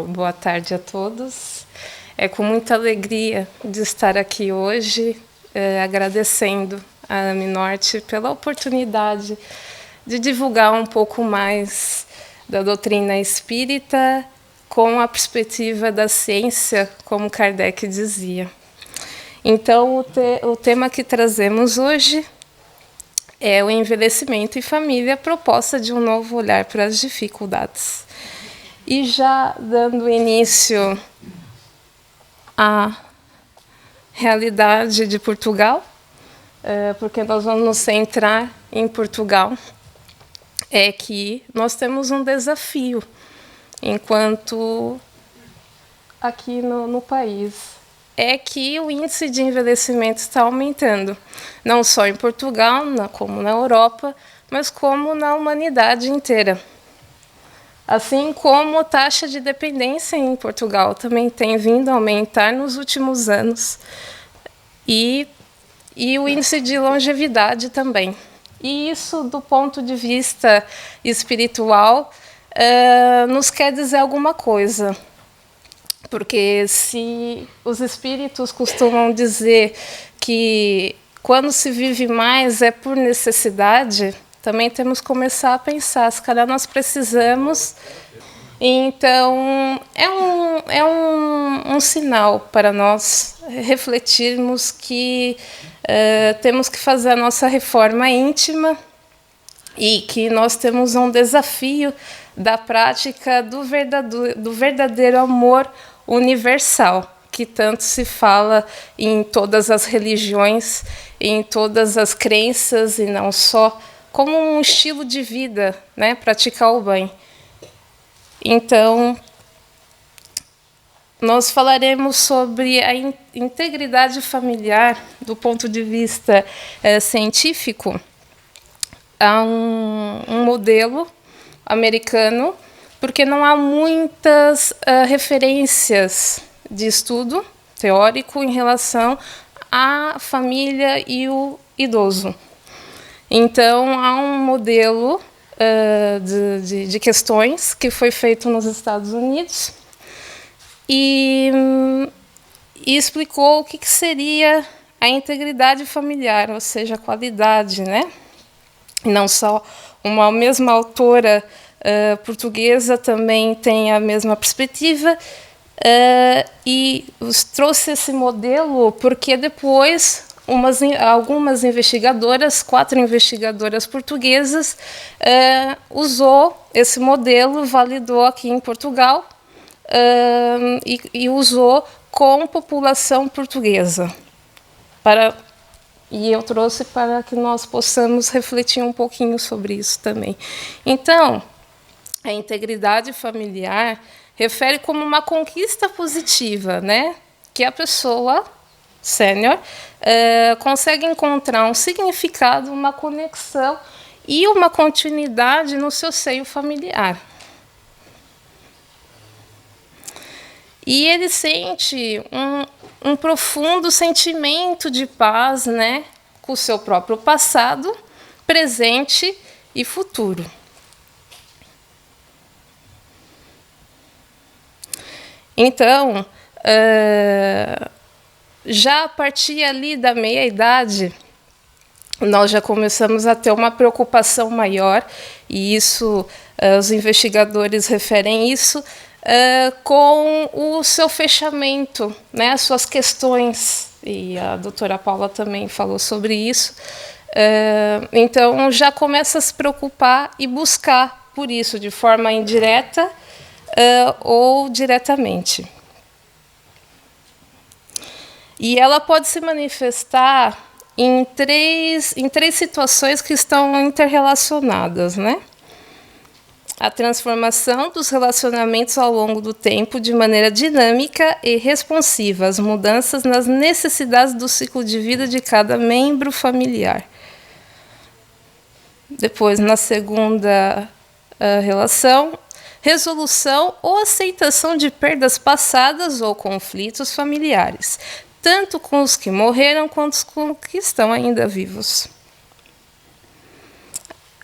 boa tarde a todos. É com muita alegria de estar aqui hoje, agradecendo a Aminorte pela oportunidade de divulgar um pouco mais da doutrina espírita com a perspectiva da ciência, como Kardec dizia. Então, o tema que trazemos hoje é o envelhecimento e família, proposta de um novo olhar para as dificuldades. E já dando início à realidade de Portugal, porque nós vamos nos centrar em Portugal, é que nós temos um desafio enquanto aqui no país. É que o índice de envelhecimento está aumentando, não só em Portugal, como na Europa, mas como na humanidade inteira. Assim como a taxa de dependência em Portugal também tem vindo a aumentar nos últimos anos, e o índice de longevidade também. E isso, do ponto de vista espiritual, nos quer dizer alguma coisa. Porque se os espíritos costumam dizer que quando se vive mais é por necessidade, também temos que começar a pensar, se calhar nós precisamos. Então, é um sinal para nós refletirmos que temos que fazer a nossa reforma íntima e que nós temos um desafio da prática do verdadeiro amor universal, que tanto se fala em todas as religiões, em todas as crenças, e não só, como um estilo de vida, né? Praticar o bem. Então, nós falaremos sobre a integridade familiar do ponto de vista científico. Há um modelo americano, porque não há muitas referências de estudo teórico em relação à família e o idoso. Então, há um modelo de questões que foi feito nos Estados Unidos e explicou o que seria a integridade familiar, ou seja, a qualidade, né? Não só uma mesma autora portuguesa também tem a mesma perspectiva, e trouxe esse modelo porque depois algumas investigadoras, 4 investigadoras portuguesas, usou esse modelo, validou aqui em Portugal e usou com população portuguesa. E eu trouxe para que nós possamos refletir um pouquinho sobre isso também. Então, a integridade familiar refere como uma conquista positiva, né? Que a pessoa sênior consegue encontrar um significado, uma conexão e uma continuidade no seu seio familiar. E ele sente um profundo sentimento de paz, né, com o seu próprio passado, presente e futuro. Então, já a partir ali da meia-idade, nós já começamos a ter uma preocupação maior, e isso, os investigadores referem isso, com o seu fechamento, né, as suas questões, e a doutora Paula também falou sobre isso. Então, já começa a se preocupar e buscar por isso, de forma indireta ou diretamente. E ela pode se manifestar em três situações que estão interrelacionadas, né? A transformação dos relacionamentos ao longo do tempo de maneira dinâmica e responsiva às mudanças nas necessidades do ciclo de vida de cada membro familiar. Depois, na segunda relação, resolução ou aceitação de perdas passadas ou conflitos familiares, tanto com os que morreram quanto com os que estão ainda vivos.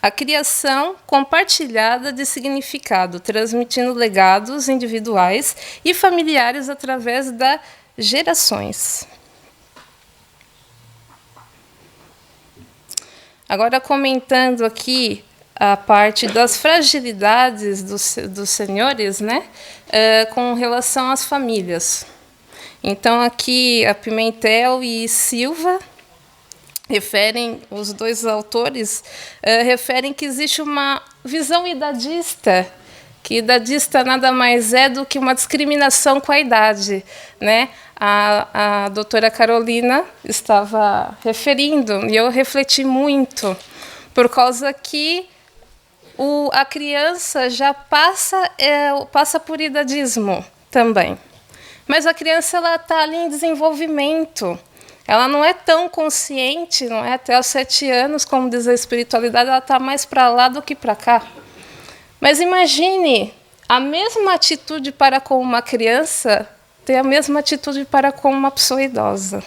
A criação compartilhada de significado, transmitindo legados individuais e familiares através das gerações. Agora, comentando aqui a parte das fragilidades dos senhores, né, com relação às famílias. Então, aqui, a Pimentel e Silva referem, os dois autores, referem que existe uma visão idadista, que idadista nada mais é do que uma discriminação com a idade, né? A doutora Carolina estava referindo, e eu refleti muito, por causa que a criança já passa por idadismo também. Mas a criança está ali em desenvolvimento. Ela não é tão consciente, não é até aos 7 anos, como diz a espiritualidade, ela está mais para lá do que para cá. Mas imagine, a mesma atitude para com uma criança ter a mesma atitude para com uma pessoa idosa.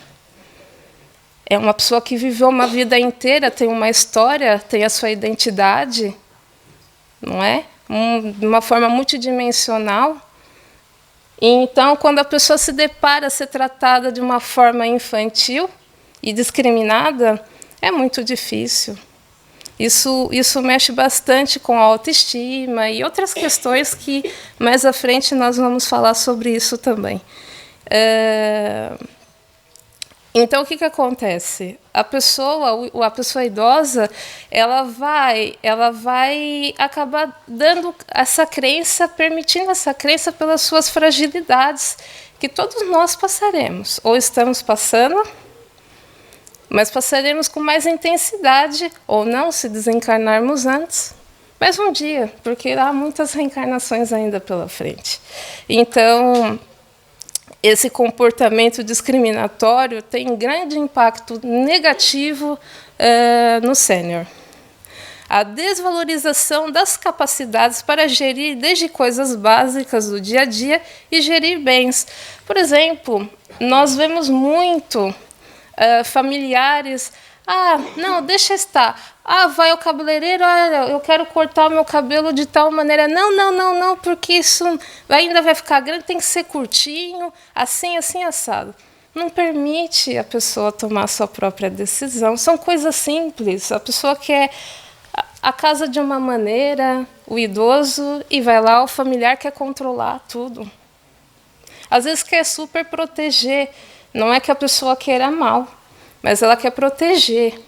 É uma pessoa que viveu uma vida inteira, tem uma história, tem a sua identidade, não é? De uma forma multidimensional. E então, quando a pessoa se depara a ser tratada de uma forma infantil e discriminada, é muito difícil. Isso mexe bastante com a autoestima e outras questões que mais à frente nós vamos falar sobre isso também. Então, o que acontece? A pessoa idosa, ela vai acabar dando essa crença, permitindo essa crença pelas suas fragilidades, que todos nós passaremos, ou estamos passando, mas passaremos com mais intensidade, ou não, se desencarnarmos antes, mas um dia, porque há muitas reencarnações ainda pela frente. Então, esse comportamento discriminatório tem grande impacto negativo no sênior. A desvalorização das capacidades para gerir desde coisas básicas do dia a dia e gerir bens. Por exemplo, nós vemos muito familiares... não, deixa estar. Vai ao cabeleireiro, olha, eu quero cortar o meu cabelo de tal maneira. Não, porque isso ainda vai ficar grande, tem que ser curtinho, assim, assado. Não permite a pessoa tomar a sua própria decisão. São coisas simples. A pessoa quer a casa de uma maneira, o idoso, e vai lá, o familiar quer controlar tudo. Às vezes quer super proteger. Não é que a pessoa queira mal, mas ela quer proteger.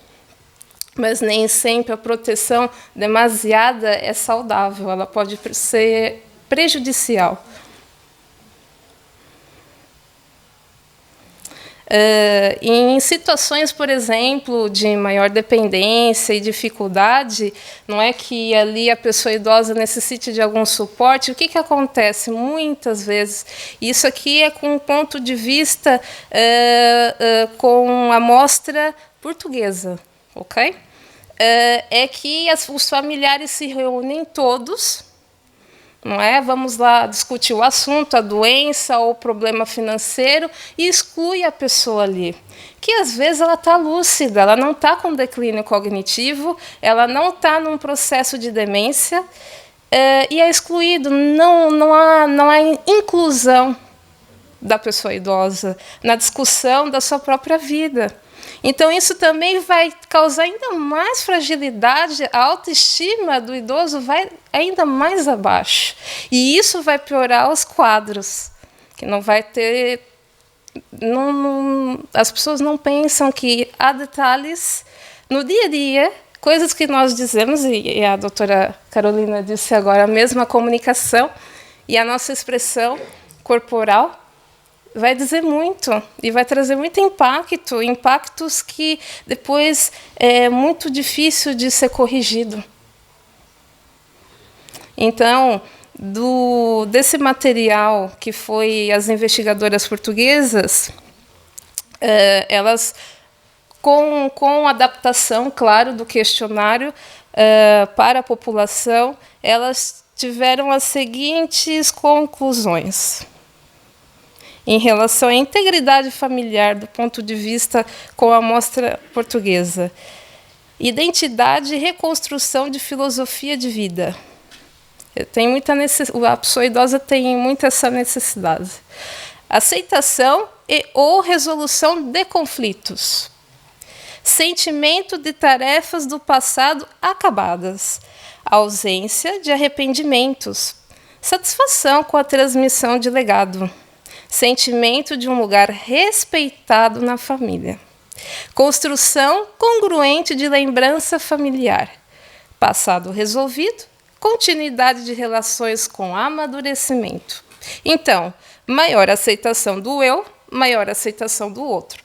Mas nem sempre a proteção demasiada é saudável, ela pode ser prejudicial. Em situações, por exemplo, de maior dependência e dificuldade, não é que ali a pessoa idosa necessite de algum suporte, o que acontece muitas vezes? Isso aqui é com um ponto de vista com a amostra portuguesa, ok? É que os familiares se reúnem todos, não é? Vamos lá discutir o assunto, a doença ou o problema financeiro, e exclui a pessoa ali. Que às vezes ela está lúcida, ela não está com declínio cognitivo, ela não está num processo de demência, e é excluído, não há inclusão da pessoa idosa na discussão da sua própria vida. Então, isso também vai causar ainda mais fragilidade, a autoestima do idoso vai ainda mais abaixo. E isso vai piorar os quadros, que não vai ter... as pessoas não pensam que há detalhes no dia a dia, coisas que nós dizemos, e a doutora Carolina disse agora, a mesma comunicação e a nossa expressão corporal, vai dizer muito e vai trazer muito impactos que depois é muito difícil de ser corrigido. Então, desse material que foi as investigadoras portuguesas, elas, com adaptação, claro, do questionário para a população, elas tiveram as seguintes conclusões. Em relação à integridade familiar do ponto de vista com a amostra portuguesa. Identidade e reconstrução de filosofia de vida. Tem muita a pessoa idosa tem muito essa necessidade. Aceitação e ou resolução de conflitos. Sentimento de tarefas do passado acabadas. Ausência de arrependimentos. Satisfação com a transmissão de legado. Sentimento de um lugar respeitado na família. Construção congruente de lembrança familiar. Passado resolvido, continuidade de relações com amadurecimento. Então, maior aceitação do eu, maior aceitação do outro.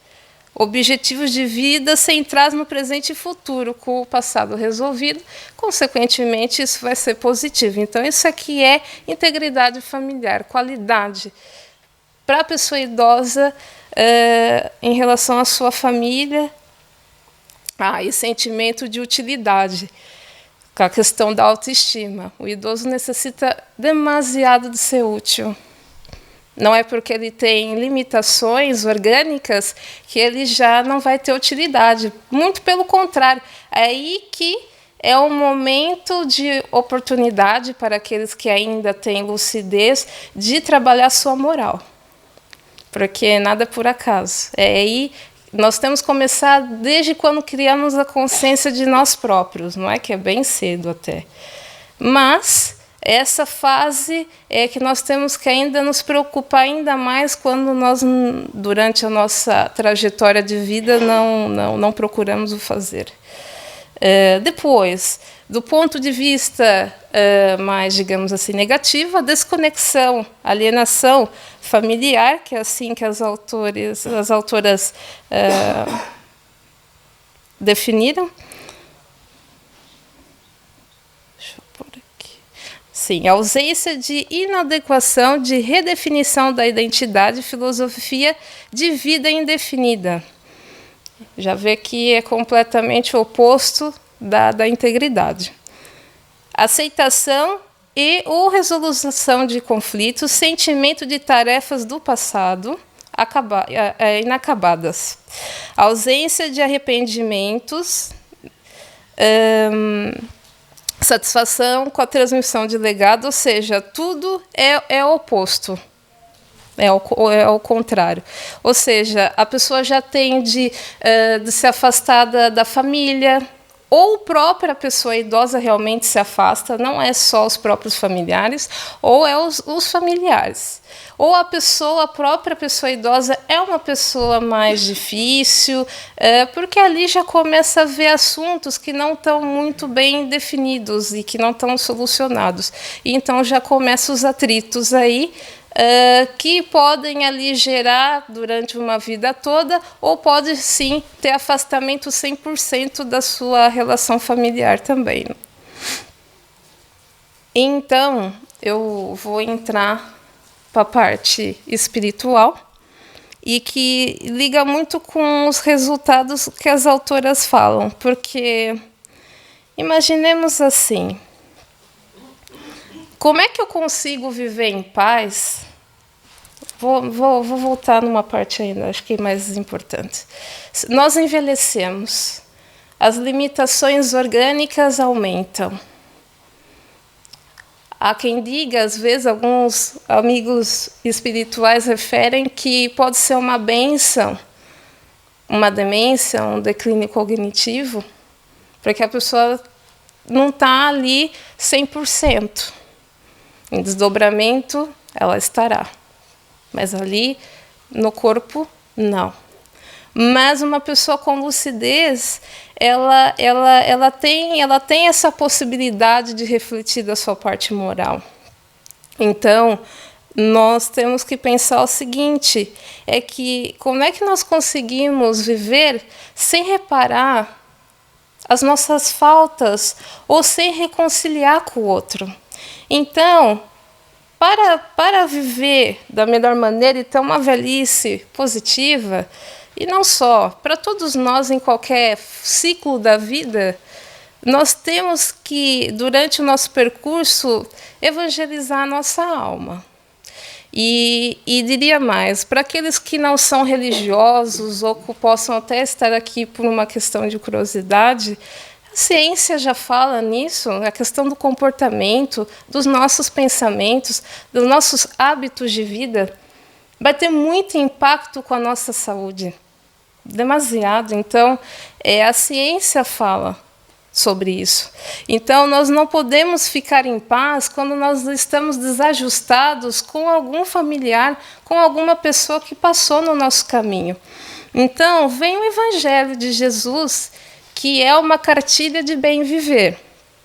Objetivos de vida centrados no presente e futuro, com o passado resolvido, consequentemente, isso vai ser positivo. Então, isso aqui é integridade familiar, qualidade para a pessoa idosa em relação à sua família. E sentimento de utilidade, com a questão da autoestima. O idoso necessita demasiado de ser útil. Não é porque ele tem limitações orgânicas que ele já não vai ter utilidade. Muito pelo contrário. É aí que é um momento de oportunidade para aqueles que ainda têm lucidez de trabalhar sua moral. Porque nada é por acaso. É aí nós temos que começar desde quando criamos a consciência de nós próprios, não é? Que é bem cedo até. Mas essa fase é que nós temos que ainda nos preocupar ainda mais quando nós, durante a nossa trajetória de vida, não procuramos o fazer. Depois, do ponto de vista mais, digamos assim, negativo, a desconexão, alienação familiar, que é assim que as autoras definiram. Deixa eu pôr aqui. Sim, ausência de inadequação, de redefinição da identidade, filosofia de vida indefinida. Já vê que é completamente o oposto da integridade. Aceitação e ou resolução de conflitos, sentimento de tarefas do passado inacabadas. Ausência de arrependimentos, satisfação com a transmissão de legado, ou seja, tudo é o oposto. É o contrário. Ou seja, a pessoa já tende de se afastar da família, ou a própria pessoa idosa realmente se afasta, não é só os próprios familiares, ou é os familiares. Ou a própria pessoa idosa é uma pessoa mais difícil, porque ali já começa a ver assuntos que não estão muito bem definidos e que não estão solucionados. E então já começam os atritos aí, que podem ali gerar durante uma vida toda, ou pode sim ter afastamento 100% da sua relação familiar também. Então, eu vou entrar para a parte espiritual e que liga muito com os resultados que as autoras falam, porque imaginemos assim: como é que eu consigo viver em paz? Vou voltar numa parte ainda, acho que é mais importante. Nós envelhecemos, as limitações orgânicas aumentam. Há quem diga, às vezes, alguns amigos espirituais referem que pode ser uma bênção, uma demência, um declínio cognitivo, porque a pessoa não está ali 100%. Em desdobramento, ela estará. Mas ali, no corpo, não. Mas uma pessoa com lucidez, ela tem essa possibilidade de refletir da sua parte moral. Então, nós temos que pensar o seguinte, é que como é que nós conseguimos viver sem reparar as nossas faltas ou sem reconciliar com o outro? Então, para viver da melhor maneira e ter uma velhice positiva, e não só, para todos nós em qualquer ciclo da vida, nós temos que, durante o nosso percurso, evangelizar a nossa alma. E diria mais, para aqueles que não são religiosos ou que possam até estar aqui por uma questão de curiosidade, a ciência já fala nisso, a questão do comportamento, dos nossos pensamentos, dos nossos hábitos de vida, vai ter muito impacto com a nossa saúde. Demasiado. Então, a ciência fala sobre isso. Então, nós não podemos ficar em paz quando nós estamos desajustados com algum familiar, com alguma pessoa que passou no nosso caminho. Então, vem o Evangelho de Jesus, que é uma cartilha de bem viver,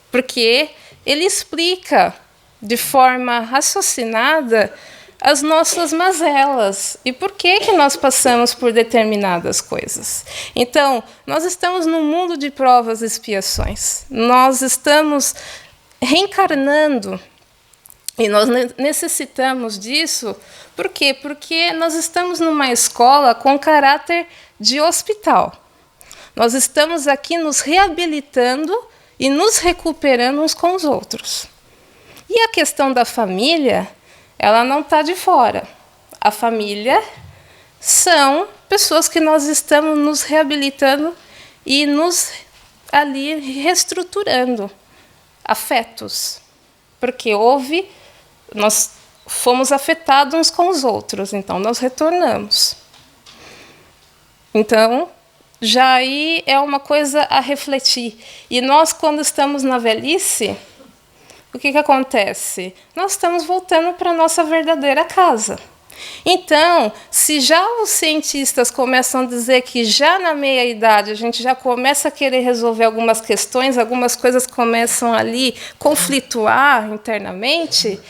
porque ele explica de forma raciocinada as nossas mazelas e por que nós passamos por determinadas coisas. Então, nós estamos num mundo de provas e expiações. Nós estamos reencarnando e nós necessitamos disso. Por quê? Porque nós estamos numa escola com caráter de hospital. Nós estamos aqui nos reabilitando e nos recuperando uns com os outros. E a questão da família, ela não está de fora. A família são pessoas que nós estamos nos reabilitando e nos ali reestruturando. Afetos. Porque nós fomos afetados uns com os outros, então nós retornamos. Então, já aí é uma coisa a refletir. E nós, quando estamos na velhice, o que acontece? Nós estamos voltando para a nossa verdadeira casa. Então, se já os cientistas começam a dizer que já na meia-idade a gente já começa a querer resolver algumas questões, algumas coisas começam ali a conflituar internamente,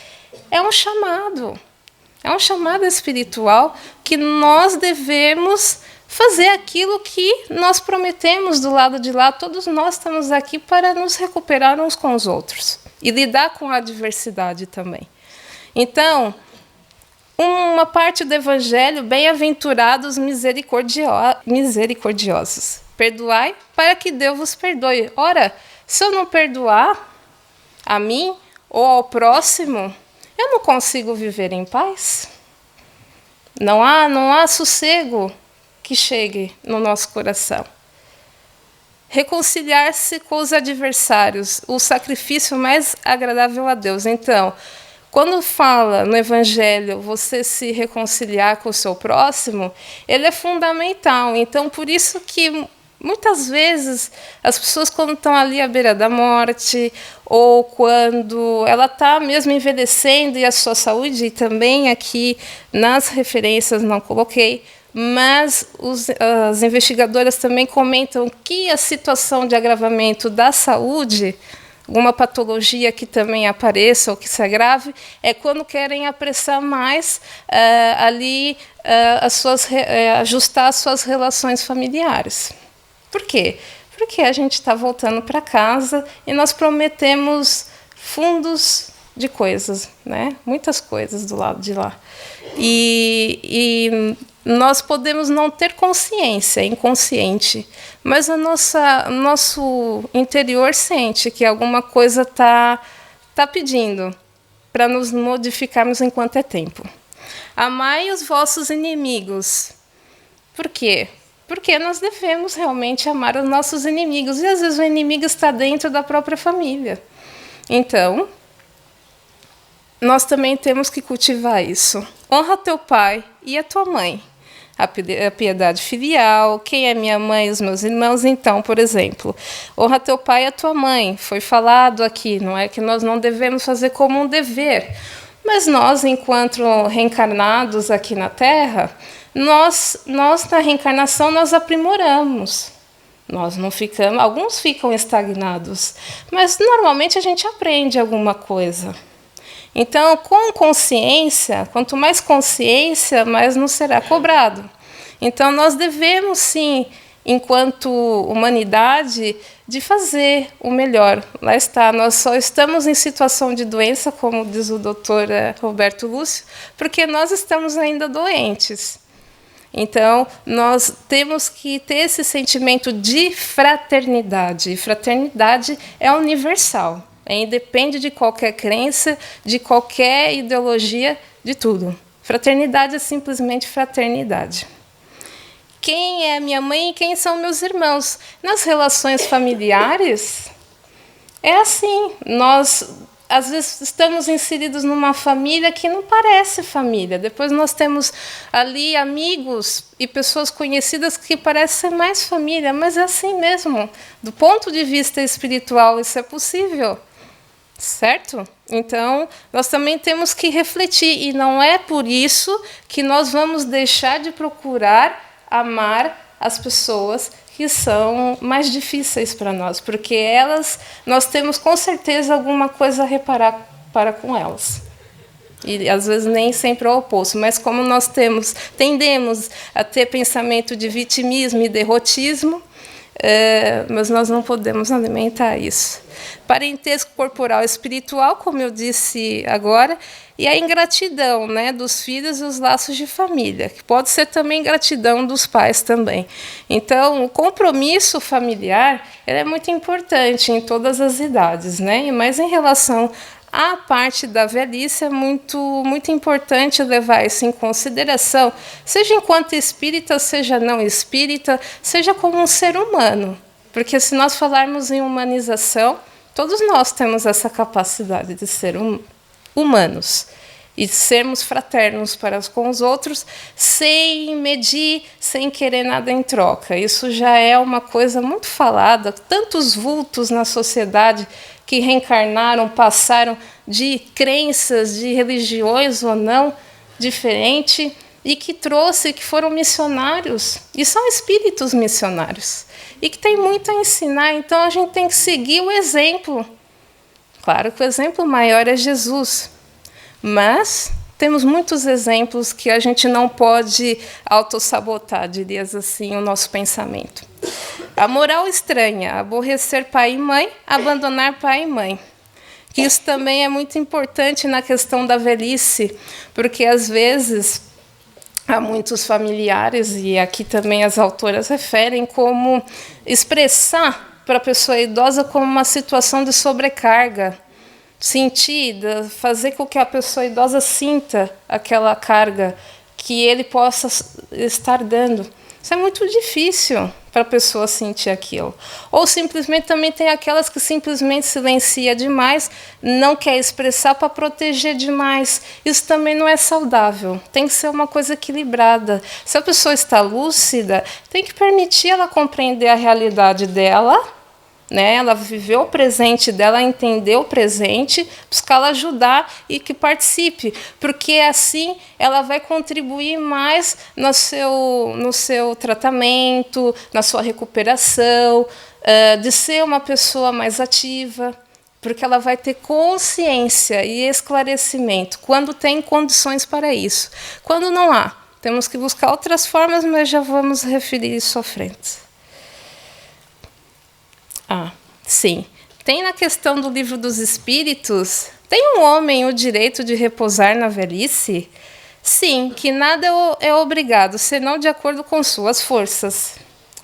é um chamado espiritual que nós devemos fazer aquilo que nós prometemos do lado de lá. Todos nós estamos aqui para nos recuperar uns com os outros e lidar com a adversidade também. Então, uma parte do Evangelho, bem-aventurados misericordiosos. Perdoai para que Deus vos perdoe. Ora, se eu não perdoar a mim ou ao próximo, eu não consigo viver em paz. Não há sossego que chegue no nosso coração. Reconciliar-se com os adversários, o sacrifício mais agradável a Deus. Então, quando fala no Evangelho você se reconciliar com o seu próximo, ele é fundamental. Então, por isso que muitas vezes as pessoas, quando estão ali à beira da morte, ou quando ela está mesmo envelhecendo e a sua saúde, e também aqui nas referências não coloquei, mas as investigadoras também comentam que a situação de agravamento da saúde, alguma patologia que também apareça ou que se agrave, é quando querem apressar mais ajustar as suas relações familiares. Por quê? Porque a gente está voltando para casa e nós prometemos fundos de coisas, né? Muitas coisas do lado de lá. E nós podemos não ter consciência, inconsciente, mas nosso interior sente que alguma coisa está pedindo para nos modificarmos enquanto é tempo. Amai os vossos inimigos. Por quê? Porque nós devemos realmente amar os nossos inimigos. E às vezes o inimigo está dentro da própria família. Então, nós também temos que cultivar isso. Honra teu pai e a tua mãe. A piedade filial, quem é minha mãe e os meus irmãos. Então, por exemplo, honra teu pai e a tua mãe. Foi falado aqui, não é que nós não devemos fazer como um dever. Mas nós, enquanto reencarnados aqui na Terra, nós na reencarnação, nós aprimoramos. Nós não ficamos, alguns ficam estagnados, mas normalmente a gente aprende alguma coisa. Então, com consciência, quanto mais consciência, mais nos será cobrado. Então, nós devemos, sim, enquanto humanidade, de fazer o melhor. Lá está, nós só estamos em situação de doença, como diz o doutor Roberto Lúcio, porque nós estamos ainda doentes. Então, nós temos que ter esse sentimento de fraternidade. E fraternidade é universal. Independe de qualquer crença, de qualquer ideologia, de tudo. Fraternidade é simplesmente fraternidade. Quem é minha mãe e quem são meus irmãos? Nas relações familiares, é assim. Nós, às vezes, estamos inseridos numa família que não parece família. Depois nós temos ali amigos e pessoas conhecidas que parecem mais família, mas é assim mesmo. Do ponto de vista espiritual, isso é possível. Certo? Então, nós também temos que refletir, e não é por isso que nós vamos deixar de procurar amar as pessoas que são mais difíceis para nós, porque nós temos com certeza alguma coisa a reparar para com elas. E às vezes nem sempre é o oposto, mas como nós tendemos a ter pensamento de vitimismo e derrotismo, mas nós não podemos alimentar isso. Parentesco corporal e espiritual, como eu disse agora, e a ingratidão, né, dos filhos e os laços de família, que pode ser também ingratidão dos pais também. Então, o compromisso familiar ele é muito importante em todas as idades, né? Mas em relação à parte da velhice, é muito importante levar isso em consideração, seja enquanto espírita, seja não espírita, seja como um ser humano. Porque se nós falarmos em humanização, todos nós temos essa capacidade de ser humanos e de sermos fraternos para com os outros, sem medir, sem querer nada em troca. Isso já é uma coisa muito falada. Tantos vultos na sociedade que reencarnaram, passaram de crenças, de religiões ou não, diferente, e que foram missionários, e são espíritos missionários, e que têm muito a ensinar. Então, a gente tem que seguir o exemplo. Claro que o exemplo maior é Jesus, mas temos muitos exemplos que a gente não pode autossabotar, diria assim, o nosso pensamento. A moral estranha, aborrecer pai e mãe, abandonar pai e mãe. Isso também é muito importante na questão da velhice, porque, às vezes, há muitos familiares, e aqui também as autoras referem, como expressar para a pessoa idosa como uma situação de sobrecarga, fazer com que a pessoa idosa sinta aquela carga que ele possa estar dando. Isso é muito difícil para a pessoa sentir aquilo. Ou simplesmente também tem aquelas que simplesmente silencia demais, não quer expressar para proteger demais. Isso também não é saudável. Tem que ser uma coisa equilibrada. Se a pessoa está lúcida, tem que permitir ela compreender a realidade dela, né? Ela viveu o presente dela, entendeu o presente, buscar ela ajudar e que participe, porque assim ela vai contribuir mais no seu tratamento, na sua recuperação, de ser uma pessoa mais ativa, porque ela vai ter consciência e esclarecimento quando tem condições para isso. Quando não há, temos que buscar outras formas, mas já vamos referir isso à frente. Sim. Tem na questão do Livro dos Espíritos, tem um homem o direito de repousar na velhice? Sim, que nada é obrigado, senão de acordo com suas forças.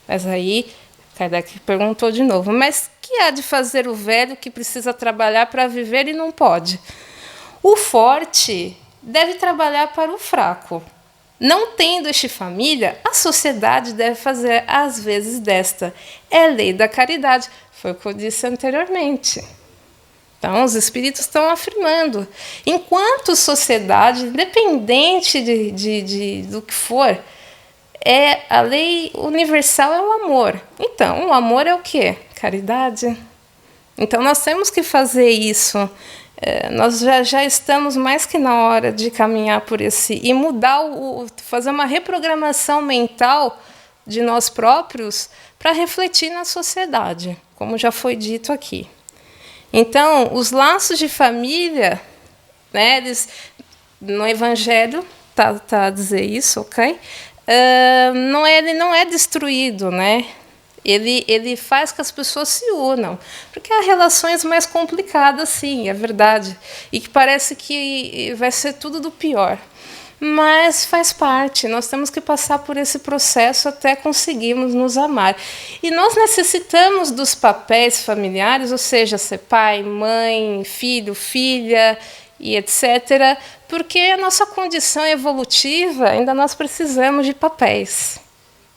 Mas aí, Kardec perguntou de novo, mas que há de fazer o velho que precisa trabalhar para viver e não pode? O forte deve trabalhar para o fraco. Não tendo este família, a sociedade deve fazer às vezes desta. É lei da caridade. Foi o que eu disse anteriormente. Então, os espíritos estão afirmando. Enquanto sociedade, independente do que for, a lei universal é o amor. Então, o amor é o quê? Caridade. Então, nós temos que fazer isso. Nós já estamos mais que na hora de caminhar por e mudar, fazer uma reprogramação mental de nós próprios para refletir na sociedade, como já foi dito aqui. Então, os laços de família, né, no Evangelho tá a dizer isso, ok? Ele não é destruído, né? Ele faz que as pessoas se unam, porque há relações mais complicadas, sim, é verdade, e que parece que vai ser tudo do pior. Mas faz parte, nós temos que passar por esse processo até conseguirmos nos amar. E nós necessitamos dos papéis familiares, ou seja, ser pai, mãe, filho, filha, e etc., porque a nossa condição evolutiva, ainda nós precisamos de papéis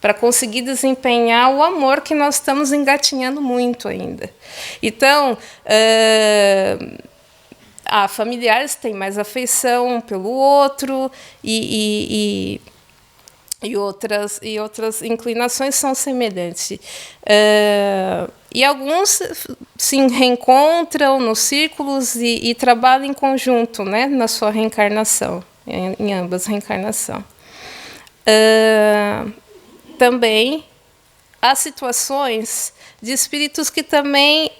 para conseguir desempenhar o amor que nós estamos engatinhando muito ainda. Então, familiares têm mais afeição pelo outro e outras inclinações são semelhantes. E alguns se reencontram nos círculos e trabalham em conjunto, né, na sua reencarnação, em ambas reencarnações. Também há situações de espíritos que também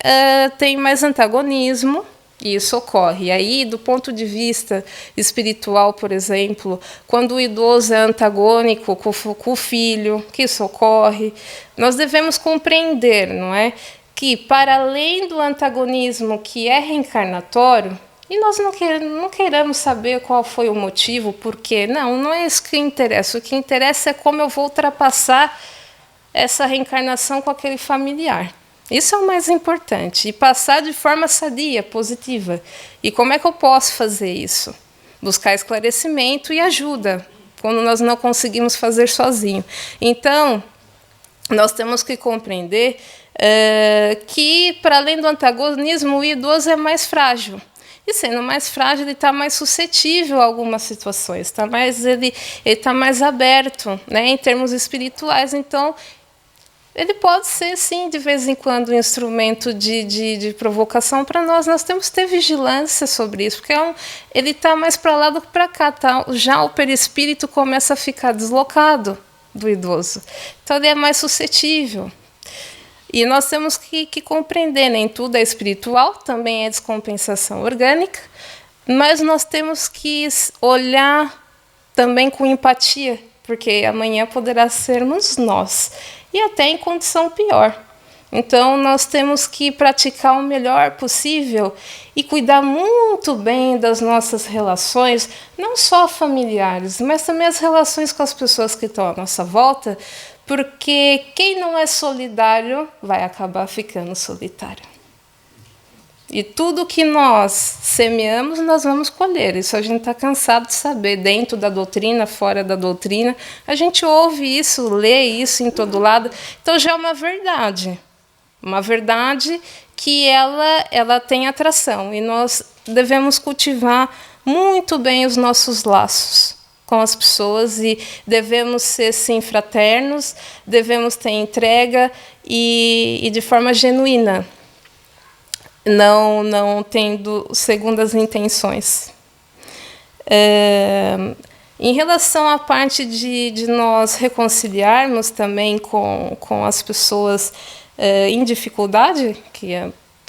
têm mais antagonismo, e isso ocorre. E aí, do ponto de vista espiritual, por exemplo, quando o idoso é antagônico com o filho, que isso ocorre, nós devemos compreender, não é, que para além do antagonismo que é reencarnatório, e nós não queiramos saber qual foi o motivo, por quê, não é isso que interessa. O que interessa é como eu vou ultrapassar essa reencarnação com aquele familiar. Isso é o mais importante, e passar de forma sadia, positiva. E como é que eu posso fazer isso? Buscar esclarecimento e ajuda, quando nós não conseguimos fazer sozinho. Então, nós temos que compreender que, para além do antagonismo, o idoso é mais frágil. E sendo mais frágil, ele está mais suscetível a algumas situações, ele está mais aberto, né, em termos espirituais. Então, ele pode ser, sim, de vez em quando, um instrumento de provocação para nós. Nós temos que ter vigilância sobre isso, porque ele está mais para lá do que para cá. Tá? Já o perispírito começa a ficar deslocado do idoso. Então, ele é mais suscetível. E nós temos que compreender, nem tudo é espiritual, também é descompensação orgânica, mas nós temos que olhar também com empatia, porque amanhã poderá sermos nós, e até em condição pior. Então, nós temos que praticar o melhor possível e cuidar muito bem das nossas relações, não só familiares, mas também as relações com as pessoas que estão à nossa volta, porque quem não é solidário vai acabar ficando solitário. E tudo que nós semeamos, nós vamos colher. Isso a gente está cansado de saber, dentro da doutrina, fora da doutrina. A gente ouve isso, lê isso em todo lado. Então, já é uma verdade. Uma verdade que ela tem atração. E nós devemos cultivar muito bem os nossos laços com as pessoas e devemos ser, sim, fraternos, devemos ter entrega e de forma genuína, não tendo segundas intenções. Em relação à parte de nós reconciliarmos também com as pessoas em dificuldade, que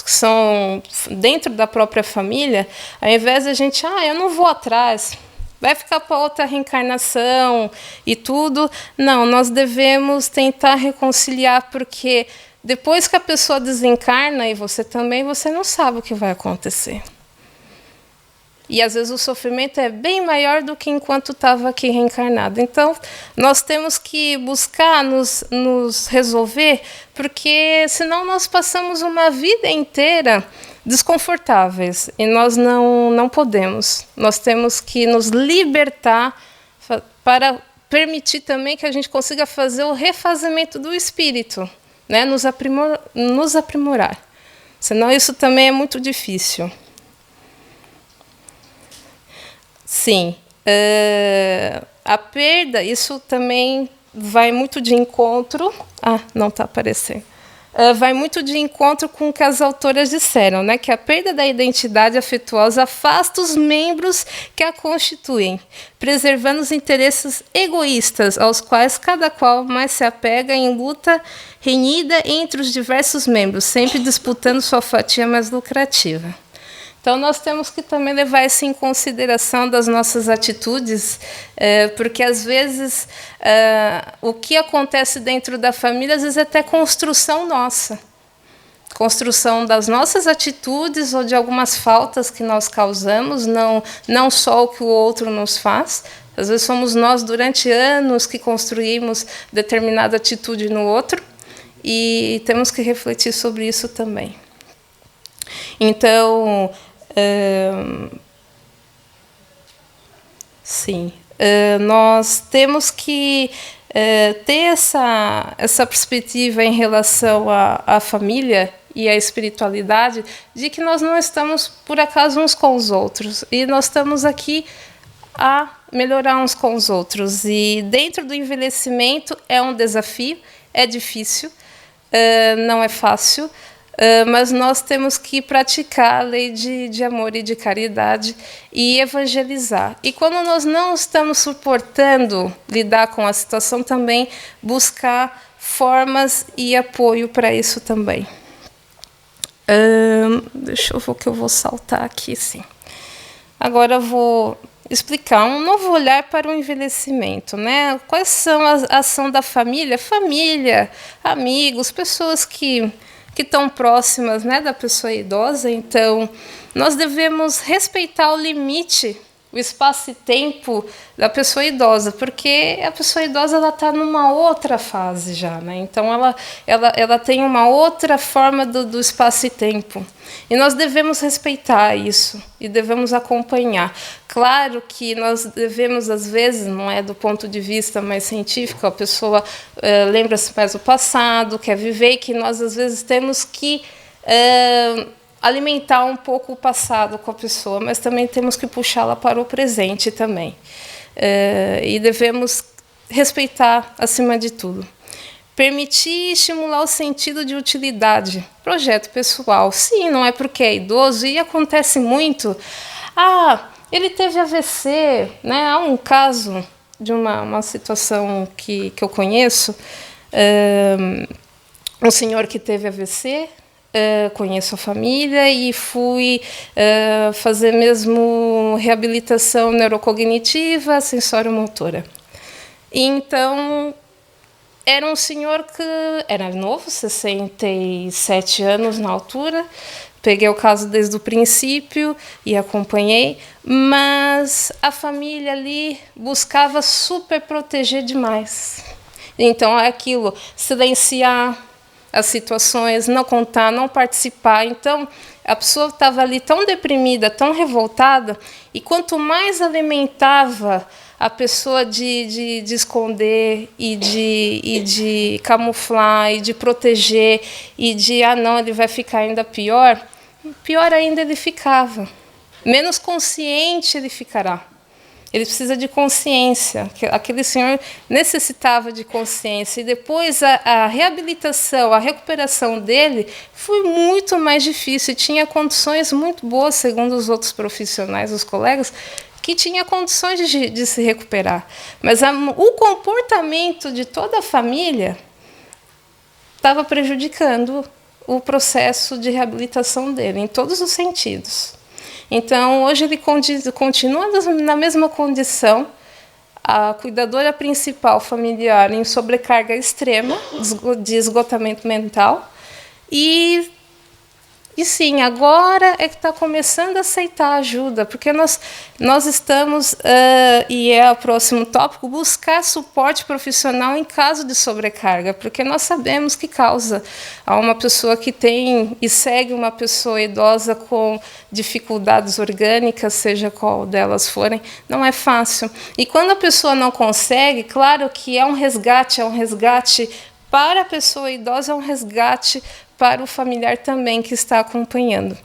são dentro da própria família, ao invés de a gente, eu não vou atrás, vai ficar para outra reencarnação e tudo. Não, nós devemos tentar reconciliar, porque depois que a pessoa desencarna, e você também, você não sabe o que vai acontecer. E às vezes o sofrimento é bem maior do que enquanto estava aqui reencarnado. Então, nós temos que buscar nos resolver, porque senão nós passamos uma vida inteira desconfortáveis, e nós não podemos. Nós temos que nos libertar para permitir também que a gente consiga fazer o refazimento do espírito, né? Nos aprimorar. Senão isso também é muito difícil. Sim. A perda, isso também vai muito de encontro... não está aparecendo. Vai muito de encontro com o que as autoras disseram, né? Que a perda da identidade afetuosa afasta os membros que a constituem, preservando os interesses egoístas, aos quais cada qual mais se apega em luta renhida entre os diversos membros, sempre disputando sua fatia mais lucrativa. Então, nós temos que também levar isso em consideração das nossas atitudes, porque, às vezes, o que acontece dentro da família, às vezes, é até construção nossa. Construção das nossas atitudes ou de algumas faltas que nós causamos, não só o que o outro nos faz. Às vezes, somos nós, durante anos, que construímos determinada atitude no outro, e temos que refletir sobre isso também. Então, Sim. Nós temos que ter essa perspectiva em relação à família e à espiritualidade, de que nós não estamos, por acaso, uns com os outros. E nós estamos aqui a melhorar uns com os outros. E dentro do envelhecimento é um desafio, é difícil, não é fácil, mas nós temos que praticar a lei de amor e de caridade e evangelizar. E quando nós não estamos suportando lidar com a situação, também buscar formas e apoio para isso também. Deixa eu ver o que eu vou saltar aqui, sim. Agora eu vou explicar um novo olhar para o envelhecimento, né? Quais são a ação da família? Família, amigos, pessoas que estão próximas, né, da pessoa idosa. Então, nós devemos respeitar o limite, o espaço e tempo da pessoa idosa, porque a pessoa idosa ela está numa outra fase já, né? Então ela tem uma outra forma do espaço e tempo. E nós devemos respeitar isso e devemos acompanhar. Claro que nós devemos, às vezes, não é do ponto de vista mais científico, a pessoa lembra-se mais do passado, quer viver, e que nós, às vezes, temos que alimentar um pouco o passado com a pessoa, mas também temos que puxá-la para o presente também. E devemos respeitar acima de tudo. Permitir e estimular o sentido de utilidade. Projeto pessoal. Sim, não é porque é idoso, e acontece muito. Ele teve AVC, né? Há um caso de uma situação que eu conheço, um senhor que teve AVC, conheço a família e fui fazer mesmo reabilitação neurocognitiva, sensório-motora. Então, era um senhor que era novo, 67 anos na altura. Peguei o caso desde o princípio e acompanhei, mas a família ali buscava super proteger demais. Então, é aquilo, silenciar as situações, não contar, não participar. Então, a pessoa estava ali tão deprimida, tão revoltada, e quanto mais alimentava a pessoa de esconder e de camuflar e de proteger e de, não, ele vai ficar ainda pior, pior ainda ele ficava. Menos consciente ele ficará. Ele precisa de consciência. Aquele senhor necessitava de consciência. E depois a reabilitação, a recuperação dele foi muito mais difícil. E tinha condições muito boas, segundo os outros profissionais, os colegas, que tinha condições de se recuperar. Mas o comportamento de toda a família estava prejudicando o processo de reabilitação dele, em todos os sentidos. Então, hoje ele continua na mesma condição, a cuidadora principal familiar em sobrecarga extrema, de esgotamento mental, e sim, agora é que está começando a aceitar ajuda, porque nós estamos, e é o próximo tópico, buscar suporte profissional em caso de sobrecarga, porque nós sabemos que causa a uma pessoa que tem e segue uma pessoa idosa com dificuldades orgânicas, seja qual delas forem, não é fácil. E quando a pessoa não consegue, claro que é um resgate para a pessoa idosa, é um resgate para o familiar também que está acompanhando.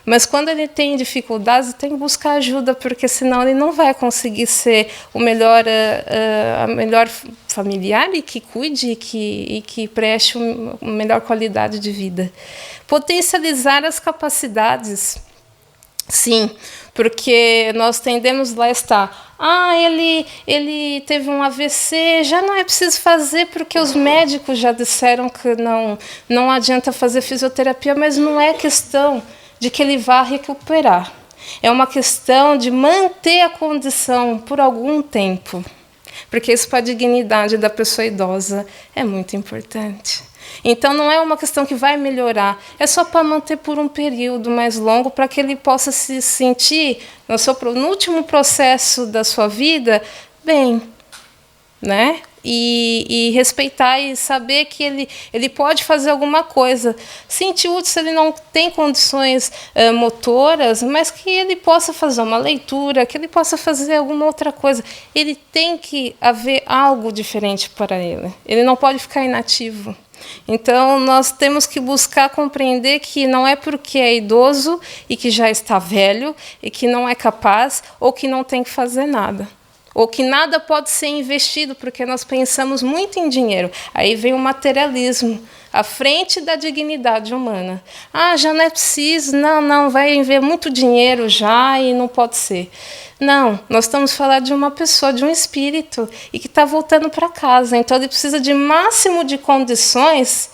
Mas quando ele tem dificuldades, tem que buscar ajuda, porque senão ele não vai conseguir ser a melhor familiar e que cuide e que preste uma melhor qualidade de vida. Potencializar as capacidades. Sim, porque nós tendemos lá estar. Ele teve um AVC, já não é preciso fazer porque os médicos já disseram que não adianta fazer fisioterapia, mas não é questão de que ele vá recuperar. É uma questão de manter a condição por algum tempo, porque isso para a dignidade da pessoa idosa é muito importante. Então, não é uma questão que vai melhorar, é só para manter por um período mais longo, para que ele possa se sentir, no último processo da sua vida, bem, né? e respeitar e saber que ele pode fazer alguma coisa. Sentir útil se ele não tem condições motoras, mas que ele possa fazer uma leitura, que ele possa fazer alguma outra coisa. Ele tem que haver algo diferente para ele. Ele não pode ficar inativo. Então, nós temos que buscar compreender que não é porque é idoso e que já está velho e que não é capaz ou que não tem que fazer nada. Ou que nada pode ser investido, porque nós pensamos muito em dinheiro. Aí vem o materialismo, à frente da dignidade humana. Ah, já não é preciso, não, vai haver muito dinheiro já e não pode ser. Não, nós estamos falando de uma pessoa, de um espírito, e que está voltando para casa. Então, ele precisa de máximo de condições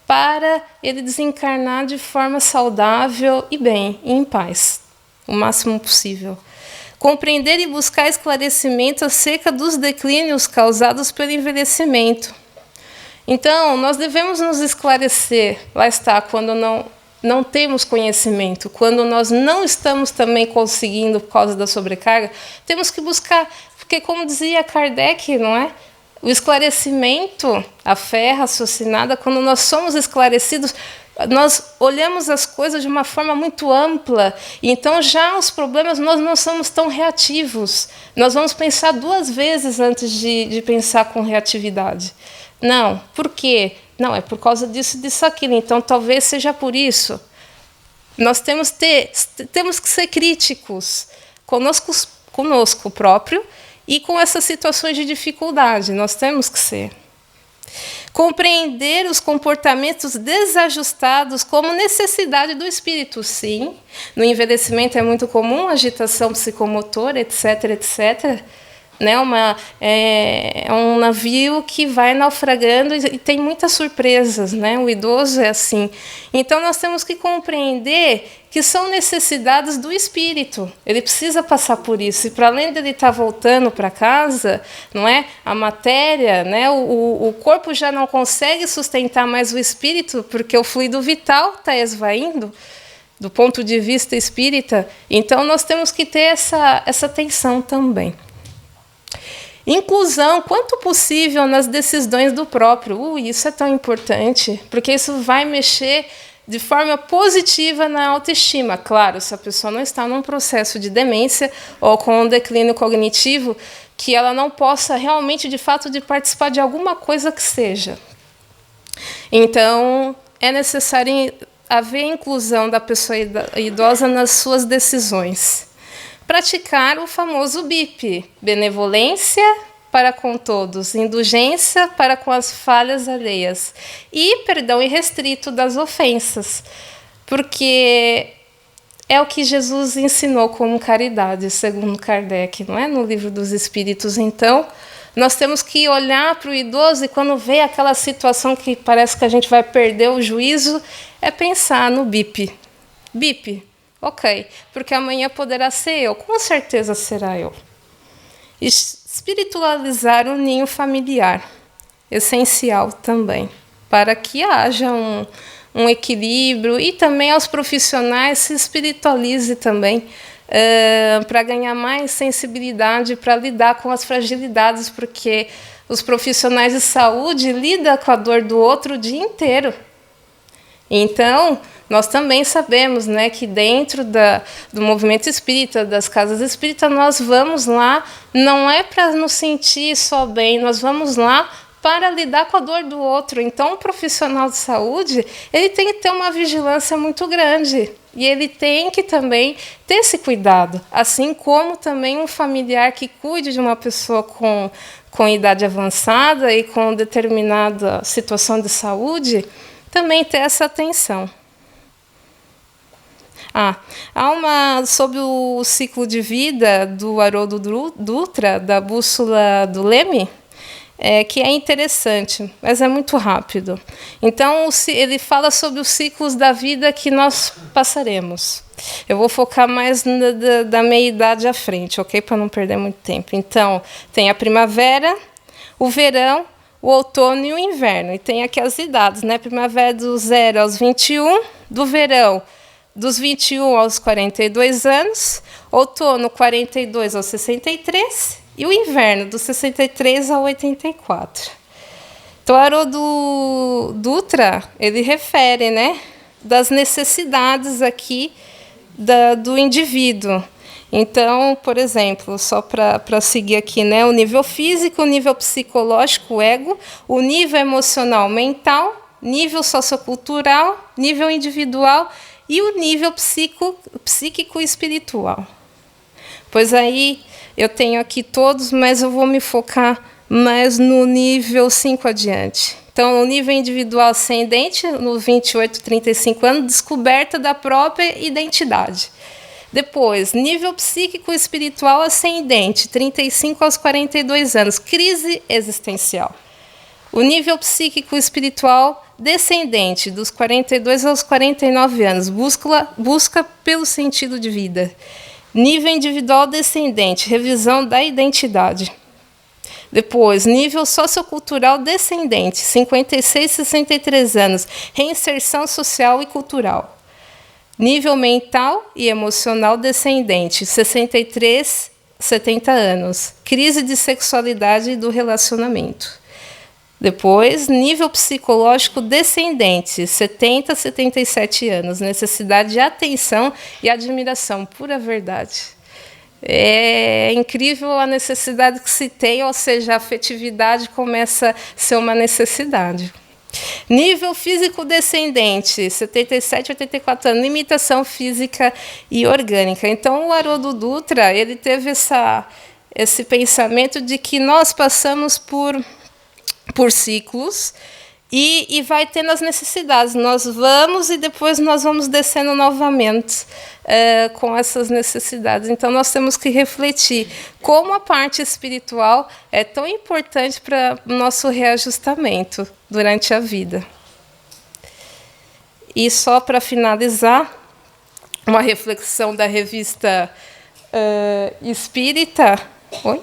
para ele desencarnar de forma saudável e bem, e em paz, o máximo possível. Compreender e buscar esclarecimento acerca dos declínios causados pelo envelhecimento. Então, nós devemos nos esclarecer, lá está, quando não temos conhecimento, quando nós não estamos também conseguindo por causa da sobrecarga, temos que buscar, porque como dizia Kardec, não é? O esclarecimento, a fé raciocinada, quando nós somos esclarecidos, nós olhamos as coisas de uma forma muito ampla, então já os problemas nós não somos tão reativos. Nós vamos pensar 2 vezes antes de pensar com reatividade. Não, por quê? Não, é por causa disso, aquilo. Então, talvez seja por isso. Nós temos que ser críticos conosco próprio e com essas situações de dificuldade. Nós temos que ser. Compreender os comportamentos desajustados como necessidade do espírito. Sim, no envelhecimento é muito comum agitação psicomotora, etc., etc., né? É um navio que vai naufragando e tem muitas surpresas, né? O idoso é assim. Então, nós temos que compreender que são necessidades do espírito. Ele precisa passar por isso. E, para além de ele estar voltando para casa, não é? A matéria, né? O corpo já não consegue sustentar mais o espírito, porque o fluido vital está esvaindo, do ponto de vista espírita. Então, nós temos que ter essa atenção também. Inclusão, quanto possível, nas decisões do próprio. Isso é tão importante, porque isso vai mexer de forma positiva na autoestima. Claro, se a pessoa não está num processo de demência ou com um declínio cognitivo, que ela não possa realmente, de fato, de participar de alguma coisa que seja. Então, é necessário haver inclusão da pessoa idosa nas suas decisões. Praticar o famoso BIP, benevolência para com todos, indulgência para com as falhas alheias e perdão irrestrito das ofensas, porque é o que Jesus ensinou como caridade, segundo Kardec, não é? No Livro dos Espíritos. Então, nós temos que olhar para o idoso e quando vê aquela situação que parece que a gente vai perder o juízo, é pensar no BIP. BIP. Ok, porque amanhã poderá ser eu, com certeza será eu. Espiritualizar o ninho familiar, essencial também, para que haja um equilíbrio e também aos profissionais se espiritualize também, para ganhar mais sensibilidade, para lidar com as fragilidades, porque os profissionais de saúde lidam com a dor do outro o dia inteiro. Então, nós também sabemos, né, que dentro do movimento espírita, das casas espíritas, nós vamos lá, não é para nos sentir só bem, nós vamos lá para lidar com a dor do outro. Então, o profissional de saúde, ele tem que ter uma vigilância muito grande. E ele tem que também ter esse cuidado. Assim como também um familiar que cuide de uma pessoa com idade avançada e com determinada situação de saúde, também ter essa atenção. Sobre o ciclo de vida do Haroldo Dutra, da bússola do Leme, que é interessante, mas é muito rápido. Então, ele fala sobre os ciclos da vida que nós passaremos. Eu vou focar mais da meia-idade à frente, ok? Para não perder muito tempo. Então, tem a primavera, o verão, o outono e o inverno. E tem aqui as idades, né? Primavera do 0 aos 21, do verão dos 21 aos 42 anos, outono 42 aos 63 E o inverno, do 63 ao 84. Então, Haroldo Dutra, ele refere, né, das necessidades aqui do indivíduo. Então, por exemplo, só para seguir aqui, né, o nível físico, o nível psicológico, o ego, o nível emocional, mental, nível sociocultural, nível individual e o nível psíquico e espiritual. Pois aí eu tenho aqui todos, mas eu vou me focar mais no nível 5 adiante. Então, o nível individual ascendente, no 28, 35 anos, descoberta da própria identidade. Depois, nível psíquico e espiritual ascendente, 35 aos 42 anos, crise existencial. O nível psíquico e espiritual descendente, dos 42 aos 49 anos, busca pelo sentido de vida. Nível individual descendente, revisão da identidade. Depois, nível sociocultural descendente, 56, 63 anos, reinserção social e cultural. Nível mental e emocional descendente, 63, 70 anos, crise de sexualidade e do relacionamento. Depois, nível psicológico descendente, 70, 77 anos, necessidade de atenção e admiração, pura verdade. É incrível a necessidade que se tem, ou seja, a afetividade começa a ser uma necessidade. Nível físico descendente, 77, 84 anos, limitação física e orgânica. Então, o Haroldo Dutra, ele teve esse pensamento de que nós passamos por ciclos e vai tendo as necessidades. Nós vamos e depois nós vamos descendo novamente com essas necessidades. Então, nós temos que refletir como a parte espiritual é tão importante para o nosso reajustamento durante a vida. E só para finalizar, uma reflexão da revista Espírita. Oi?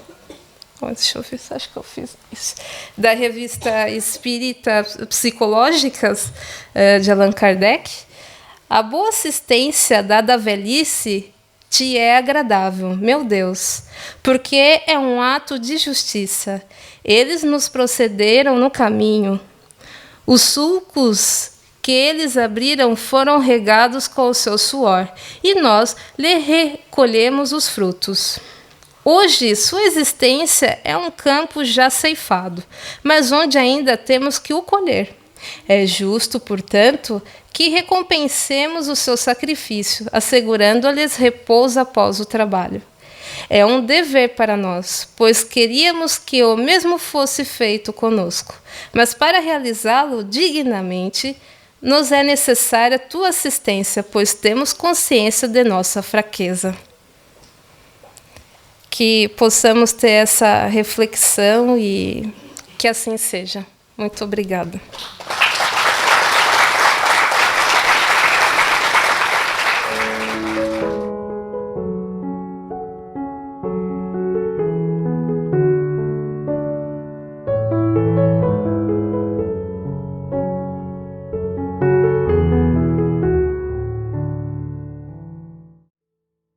Deixa eu ver se acho que eu fiz isso. Da revista Espírita Psicológicas, de Allan Kardec. A boa assistência dada à velhice te é agradável, meu Deus, porque é um ato de justiça. Eles nos procederam no caminho. Os sulcos que eles abriram foram regados com o seu suor, e nós lhe recolhemos os frutos. Hoje, sua existência é um campo já ceifado, mas onde ainda temos que o colher. É justo, portanto, que recompensemos o seu sacrifício, assegurando-lhes repouso após o trabalho. É um dever para nós, pois queríamos que o mesmo fosse feito conosco, mas para realizá-lo dignamente, nos é necessária tua assistência, pois temos consciência de nossa fraqueza. Que possamos ter essa reflexão e que assim seja. Muito obrigada.